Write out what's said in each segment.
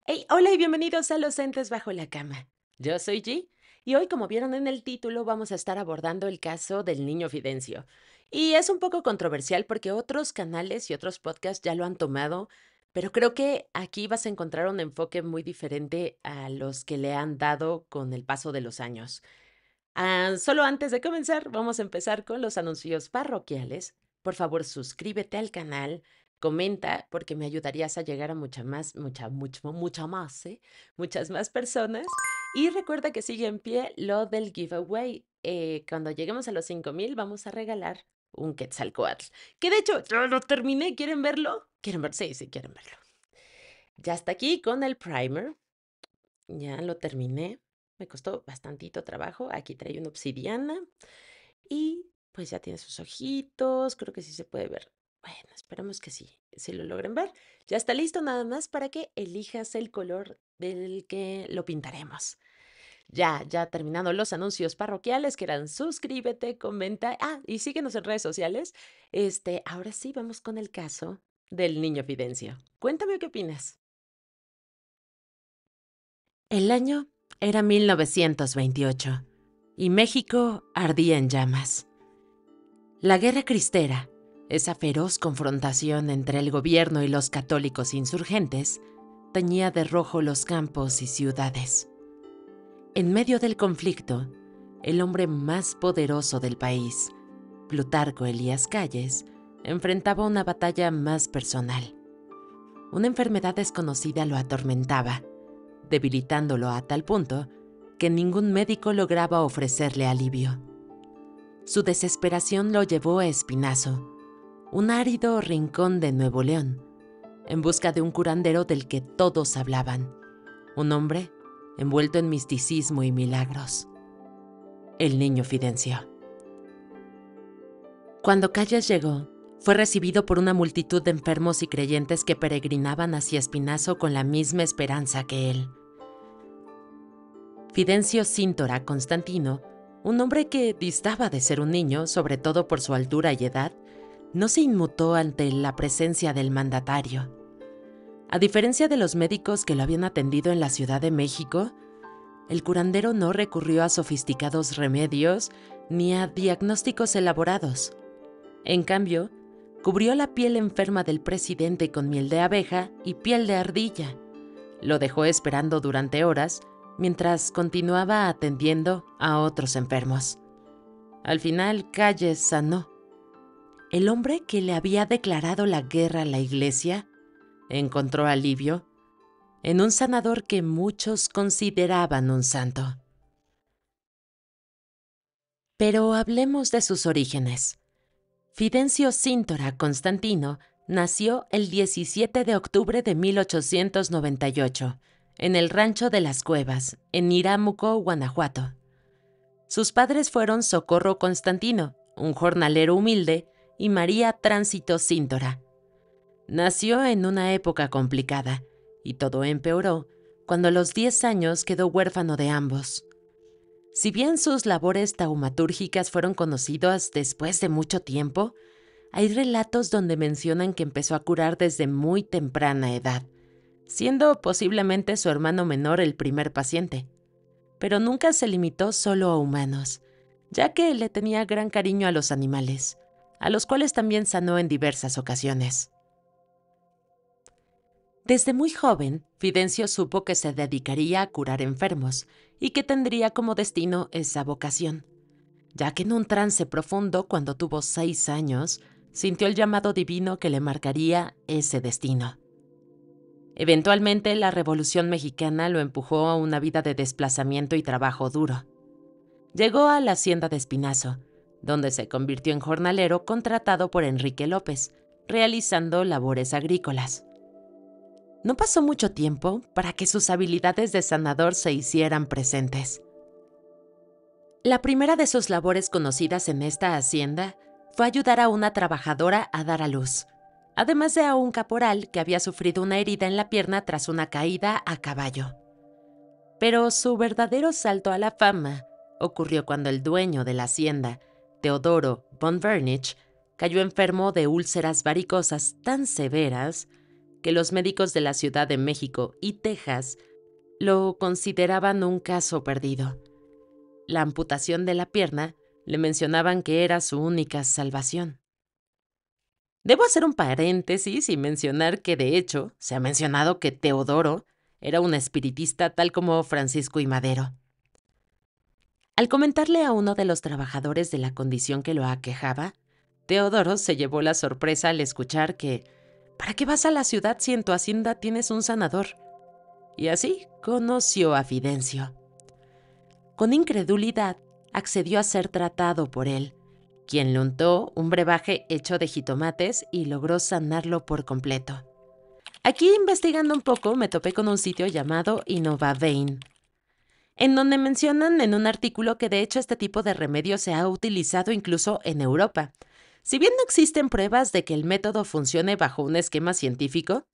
Hey, hola y bienvenidos a Los Entes Bajo la Cama. Yo soy G y hoy, como vieron en el título, vamos a estar abordando el caso del niño Fidencio. Y es un poco controversial porque otros canales y otros podcasts ya lo han tomado, pero creo que aquí vas a encontrar un enfoque muy diferente a los que le han dado con el paso de los años. Solo antes de comenzar, vamos a empezar con los anuncios parroquiales. Por favor, suscríbete al canal, comenta, porque me ayudarías a llegar a muchas más personas. Y recuerda que sigue en pie lo del giveaway. Cuando lleguemos a los 5000, vamos a regalar un Quetzalcóatl. Que de hecho, yo lo terminé. ¿Quieren verlo? ¿Quieren ver? Sí, sí, quieren verlo. Ya está aquí con el primer. Ya lo terminé. Me costó bastantito trabajo. Aquí trae una obsidiana y pues ya tiene sus ojitos. Creo que sí se puede ver. Bueno, esperemos que sí, si lo logren ver. Ya está listo nada más para que elijas el color del que lo pintaremos. Ya terminando los anuncios parroquiales que eran suscríbete, comenta, y síguenos en redes sociales. Ahora sí vamos con el caso del niño Fidencio. Cuéntame qué opinas. El año era 1928 y México ardía en llamas. La Guerra Cristera, esa feroz confrontación entre el gobierno y los católicos insurgentes, teñía de rojo los campos y ciudades. En medio del conflicto, el hombre más poderoso del país, Plutarco Elías Calles, enfrentaba una batalla más personal. Una enfermedad desconocida lo atormentaba, debilitándolo a tal punto que ningún médico lograba ofrecerle alivio. Su desesperación lo llevó a Espinazo, un árido rincón de Nuevo León, en busca de un curandero del que todos hablaban, un hombre envuelto en misticismo y milagros, el niño Fidencio. Cuando Calles llegó, fue recibido por una multitud de enfermos y creyentes que peregrinaban hacia Espinazo con la misma esperanza que él. Fidencio Cíntora Constantino, un hombre que distaba de ser un niño, sobre todo por su altura y edad, no se inmutó ante la presencia del mandatario. A diferencia de los médicos que lo habían atendido en la Ciudad de México, el curandero no recurrió a sofisticados remedios ni a diagnósticos elaborados. En cambio, cubrió la piel enferma del presidente con miel de abeja y piel de ardilla. Lo dejó esperando durante horas mientras continuaba atendiendo a otros enfermos. Al final, Calles sanó. El hombre que le había declarado la guerra a la iglesia encontró alivio en un sanador que muchos consideraban un santo. Pero hablemos de sus orígenes. Fidencio Cíntora Constantino nació el 17 de octubre de 1898 en el Rancho de las Cuevas, en Iramuco, Guanajuato. Sus padres fueron Socorro Constantino, un jornalero humilde, y María Tránsito Cíntora. Nació en una época complicada, y todo empeoró cuando a los 10 años quedó huérfano de ambos. Si bien sus labores taumatúrgicas fueron conocidas después de mucho tiempo, hay relatos donde mencionan que empezó a curar desde muy temprana edad, siendo posiblemente su hermano menor el primer paciente. Pero nunca se limitó solo a humanos, ya que le tenía gran cariño a los animales, a los cuales también sanó en diversas ocasiones. Desde muy joven, Fidencio supo que se dedicaría a curar enfermos y que tendría como destino esa vocación, ya que en un trance profundo, cuando tuvo 6 años, sintió el llamado divino que le marcaría ese destino. Eventualmente, la Revolución Mexicana lo empujó a una vida de desplazamiento y trabajo duro. Llegó a la hacienda de Espinazo, donde se convirtió en jornalero contratado por Enrique López, realizando labores agrícolas. No pasó mucho tiempo para que sus habilidades de sanador se hicieran presentes. La primera de sus labores conocidas en esta hacienda fue ayudar a una trabajadora a dar a luz, además de a un caporal que había sufrido una herida en la pierna tras una caída a caballo. Pero su verdadero salto a la fama ocurrió cuando el dueño de la hacienda, Teodoro von Wernich, cayó enfermo de úlceras varicosas tan severas que los médicos de la Ciudad de México y Texas lo consideraban un caso perdido. La amputación de la pierna le mencionaban que era su única salvación. Debo hacer un paréntesis y mencionar que, de hecho, se ha mencionado que Teodoro era un espiritista tal como Francisco I. Madero. Al comentarle a uno de los trabajadores de la condición que lo aquejaba, Teodoro se llevó la sorpresa al escuchar que ¿para qué vas a la ciudad si en tu hacienda tienes un sanador? Y así conoció a Fidencio. Con incredulidad, accedió a ser tratado por él, quien le untó un brebaje hecho de jitomates y logró sanarlo por completo. Aquí, investigando un poco, me topé con un sitio llamado Innovavein, en donde mencionan en un artículo que de hecho este tipo de remedio se ha utilizado incluso en Europa. Si bien no existen pruebas de que el método funcione bajo un esquema científico,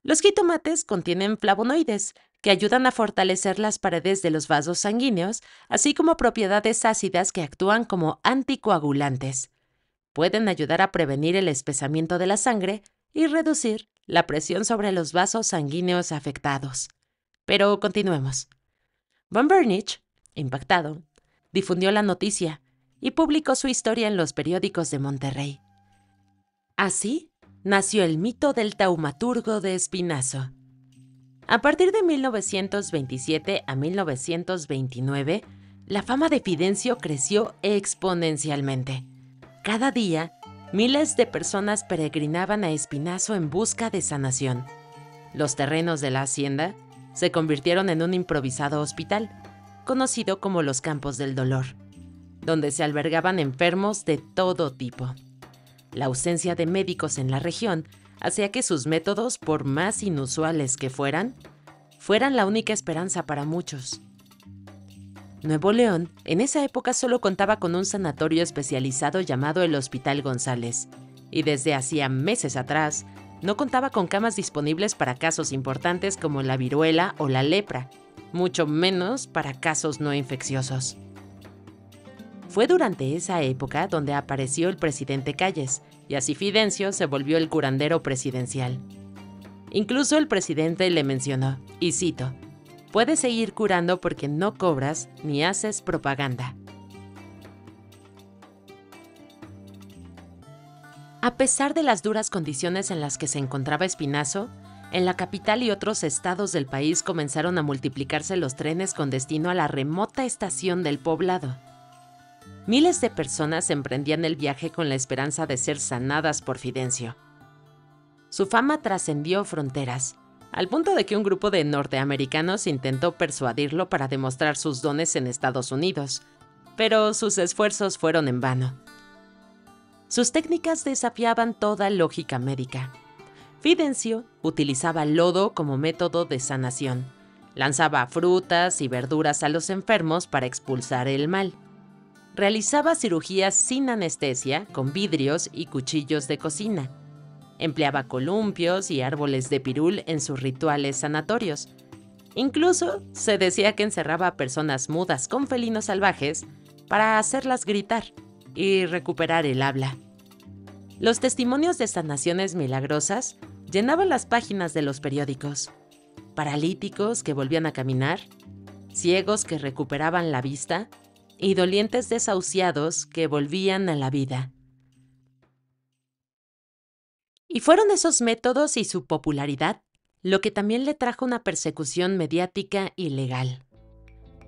los jitomates contienen flavonoides, que ayudan a fortalecer las paredes de los vasos sanguíneos, así como propiedades ácidas que actúan como anticoagulantes. Pueden ayudar a prevenir el espesamiento de la sangre y reducir la presión sobre los vasos sanguíneos afectados. Pero continuemos. Von Bernich, impactado, difundió la noticia y publicó su historia en los periódicos de Monterrey. Así nació el mito del taumaturgo de Espinazo. A partir de 1927 a 1929, la fama de Fidencio creció exponencialmente. Cada día, miles de personas peregrinaban a Espinazo en busca de sanación. Los terrenos de la hacienda se convirtieron en un improvisado hospital, conocido como los Campos del Dolor, donde se albergaban enfermos de todo tipo. La ausencia de médicos en la región hacía que sus métodos, por más inusuales que fueran la única esperanza para muchos. Nuevo León, en esa época solo contaba con un sanatorio especializado llamado el Hospital González, y desde hacía meses atrás no contaba con camas disponibles para casos importantes como la viruela o la lepra, mucho menos para casos no infecciosos. Fue durante esa época donde apareció el presidente Calles, y así Fidencio se volvió el curandero presidencial. Incluso el presidente le mencionó, y cito, «Puedes seguir curando porque no cobras ni haces propaganda». A pesar de las duras condiciones en las que se encontraba Espinazo, en la capital y otros estados del país comenzaron a multiplicarse los trenes con destino a la remota estación del poblado. Miles de personas emprendían el viaje con la esperanza de ser sanadas por Fidencio. Su fama trascendió fronteras, al punto de que un grupo de norteamericanos intentó persuadirlo para demostrar sus dones en Estados Unidos, pero sus esfuerzos fueron en vano. Sus técnicas desafiaban toda lógica médica. Fidencio utilizaba lodo como método de sanación, lanzaba frutas y verduras a los enfermos para expulsar el mal. Realizaba cirugías sin anestesia con vidrios y cuchillos de cocina. Empleaba columpios y árboles de pirul en sus rituales sanatorios. Incluso se decía que encerraba a personas mudas con felinos salvajes para hacerlas gritar y recuperar el habla. Los testimonios de sanaciones milagrosas llenaban las páginas de los periódicos. Paralíticos que volvían a caminar, ciegos que recuperaban la vista y dolientes desahuciados que volvían a la vida. Y fueron esos métodos y su popularidad lo que también le trajo una persecución mediática y legal.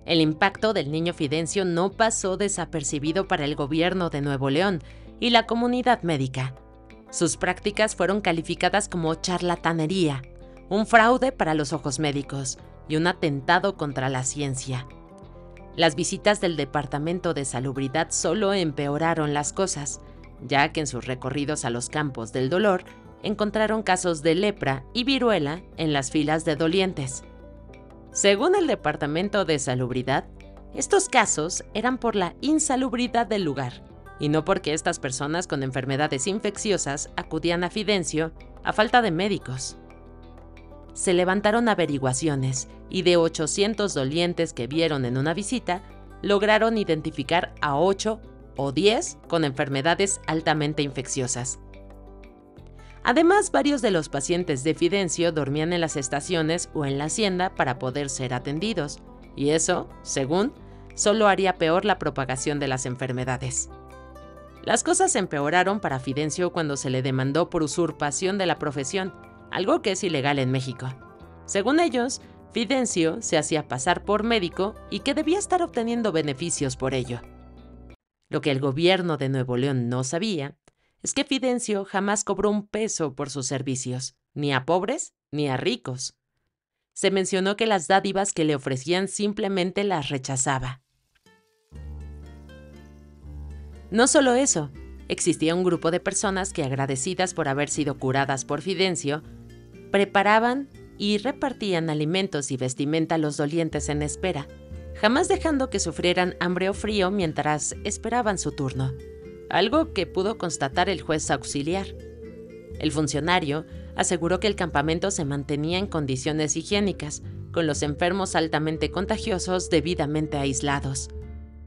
El impacto del niño Fidencio no pasó desapercibido para el gobierno de Nuevo León y la comunidad médica. Sus prácticas fueron calificadas como charlatanería, un fraude para los ojos médicos y un atentado contra la ciencia. Las visitas del Departamento de Salubridad solo empeoraron las cosas, ya que en sus recorridos a los Campos del Dolor encontraron casos de lepra y viruela en las filas de dolientes. Según el Departamento de Salubridad, estos casos eran por la insalubridad del lugar, y no porque estas personas con enfermedades infecciosas acudían a Fidencio a falta de médicos. Se levantaron averiguaciones, y de 800 dolientes que vieron en una visita, lograron identificar a 8 o 10 con enfermedades altamente infecciosas. Además, varios de los pacientes de Fidencio dormían en las estaciones o en la hacienda para poder ser atendidos, y eso, según, solo haría peor la propagación de las enfermedades. Las cosas empeoraron para Fidencio cuando se le demandó por usurpación de la profesión, algo que es ilegal en México. Según ellos, Fidencio se hacía pasar por médico y que debía estar obteniendo beneficios por ello. Lo que el gobierno de Nuevo León no sabía es que Fidencio jamás cobró un peso por sus servicios, ni a pobres ni a ricos. Se mencionó que las dádivas que le ofrecían simplemente las rechazaba. No solo eso, existía un grupo de personas que, agradecidas por haber sido curadas por Fidencio, preparaban y repartían alimentos y vestimenta a los dolientes en espera, jamás dejando que sufrieran hambre o frío mientras esperaban su turno, algo que pudo constatar el juez auxiliar. El funcionario aseguró que el campamento se mantenía en condiciones higiénicas, con los enfermos altamente contagiosos debidamente aislados.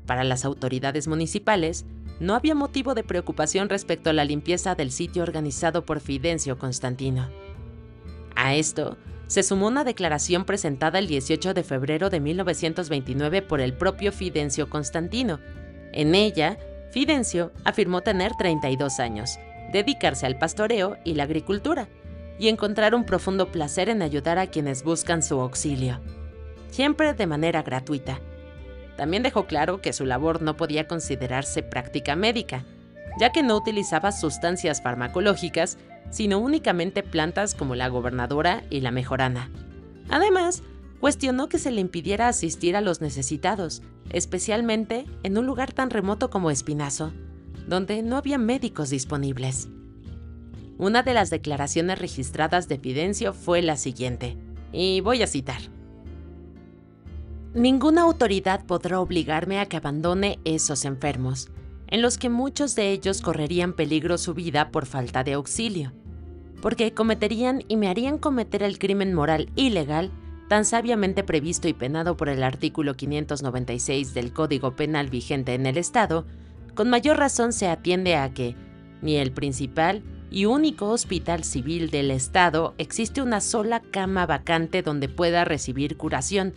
Para las autoridades municipales, no había motivo de preocupación respecto a la limpieza del sitio organizado por Fidencio Constantino. A esto se sumó una declaración presentada el 18 de febrero de 1929 por el propio Fidencio Constantino. En ella, Fidencio afirmó tener 32 años, dedicarse al pastoreo y la agricultura, y encontrar un profundo placer en ayudar a quienes buscan su auxilio, siempre de manera gratuita. También dejó claro que su labor no podía considerarse práctica médica, ya que no utilizaba sustancias farmacológicas, sino únicamente plantas como la gobernadora y la mejorana. Además, cuestionó que se le impidiera asistir a los necesitados, especialmente en un lugar tan remoto como Espinazo, donde no había médicos disponibles. Una de las declaraciones registradas de Fidencio fue la siguiente, y voy a citar: "Ninguna autoridad podrá obligarme a que abandone esos enfermos, en los que muchos de ellos correrían peligro su vida por falta de auxilio, porque cometerían y me harían cometer el crimen moral y legal tan sabiamente previsto y penado por el artículo 596 del Código Penal vigente en el Estado. Con mayor razón se atiende a que, ni el principal y único hospital civil del Estado existe una sola cama vacante donde pueda recibir curación,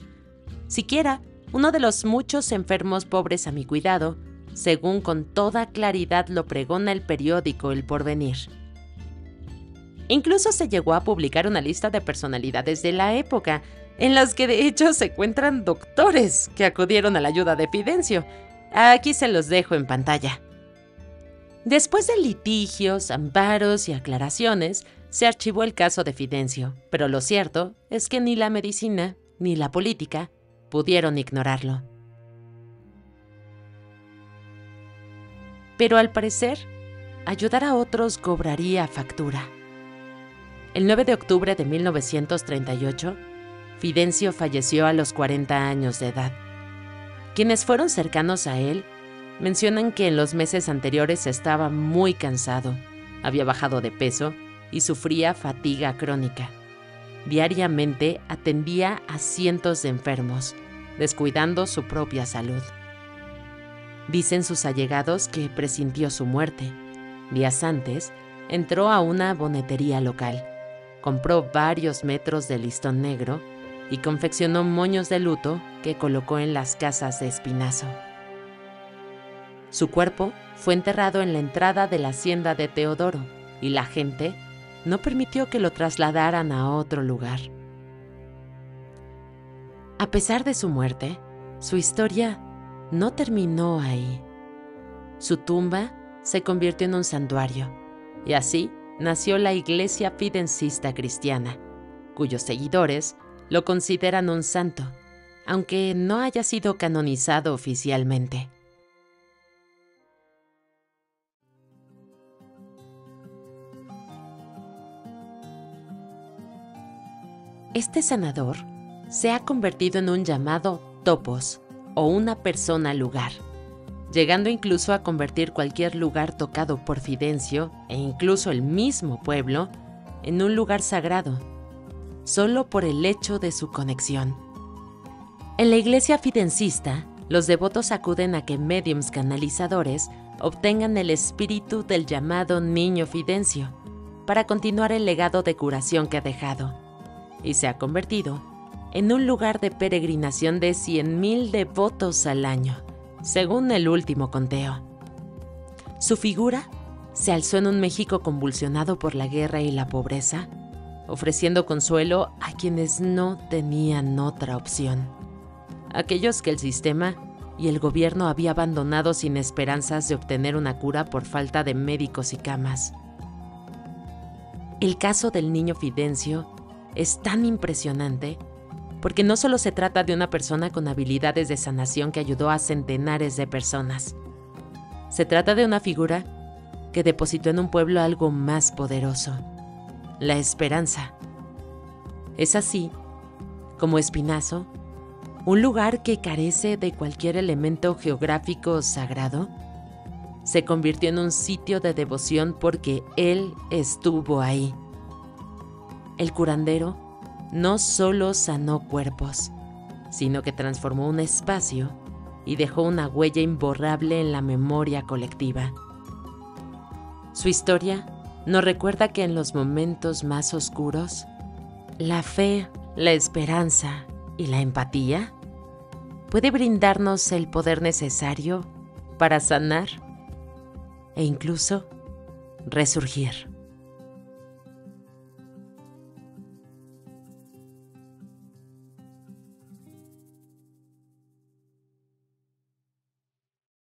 siquiera uno de los muchos enfermos pobres a mi cuidado, según con toda claridad lo pregona el periódico El Porvenir". Incluso se llegó a publicar una lista de personalidades de la época, en las que de hecho se encuentran doctores que acudieron a la ayuda de Fidencio. Aquí se los dejo en pantalla. Después de litigios, amparos y aclaraciones, se archivó el caso de Fidencio, pero lo cierto es que ni la medicina ni la política pudieron ignorarlo. Pero al parecer, ayudar a otros cobraría factura. El 9 de octubre de 1938, Fidencio falleció a los 40 años de edad. Quienes fueron cercanos a él mencionan que en los meses anteriores estaba muy cansado, había bajado de peso y sufría fatiga crónica. Diariamente atendía a cientos de enfermos, descuidando su propia salud. Dicen sus allegados que presintió su muerte. Días antes, entró a una bonetería local, compró varios metros de listón negro y confeccionó moños de luto que colocó en las casas de Espinazo. Su cuerpo fue enterrado en la entrada de la hacienda de Teodoro y la gente no permitió que lo trasladaran a otro lugar. A pesar de su muerte, su historia no terminó ahí. Su tumba se convirtió en un santuario, y así nació la Iglesia Fidencista Cristiana, cuyos seguidores lo consideran un santo, aunque no haya sido canonizado oficialmente. Este sanador se ha convertido en un llamado topos, o una persona lugar, llegando incluso a convertir cualquier lugar tocado por Fidencio, e incluso el mismo pueblo, en un lugar sagrado, solo por el hecho de su conexión. En la iglesia fidencista, los devotos acuden a que médiums canalizadores obtengan el espíritu del llamado niño Fidencio, para continuar el legado de curación que ha dejado, y se ha convertido en un lugar de peregrinación de 100,000 devotos al año, según el último conteo. Su figura se alzó en un México convulsionado por la guerra y la pobreza, ofreciendo consuelo a quienes no tenían otra opción, aquellos que el sistema y el gobierno había abandonado sin esperanzas de obtener una cura por falta de médicos y camas. El caso del niño Fidencio es tan impresionante porque no solo se trata de una persona con habilidades de sanación que ayudó a centenares de personas. Se trata de una figura que depositó en un pueblo algo más poderoso: la esperanza. Es así como Espinazo, un lugar que carece de cualquier elemento geográfico sagrado, se convirtió en un sitio de devoción porque él estuvo ahí. El curandero no solo sanó cuerpos, sino que transformó un espacio y dejó una huella imborrable en la memoria colectiva. Su historia nos recuerda que en los momentos más oscuros, la fe, la esperanza y la empatía puede brindarnos el poder necesario para sanar e incluso resurgir.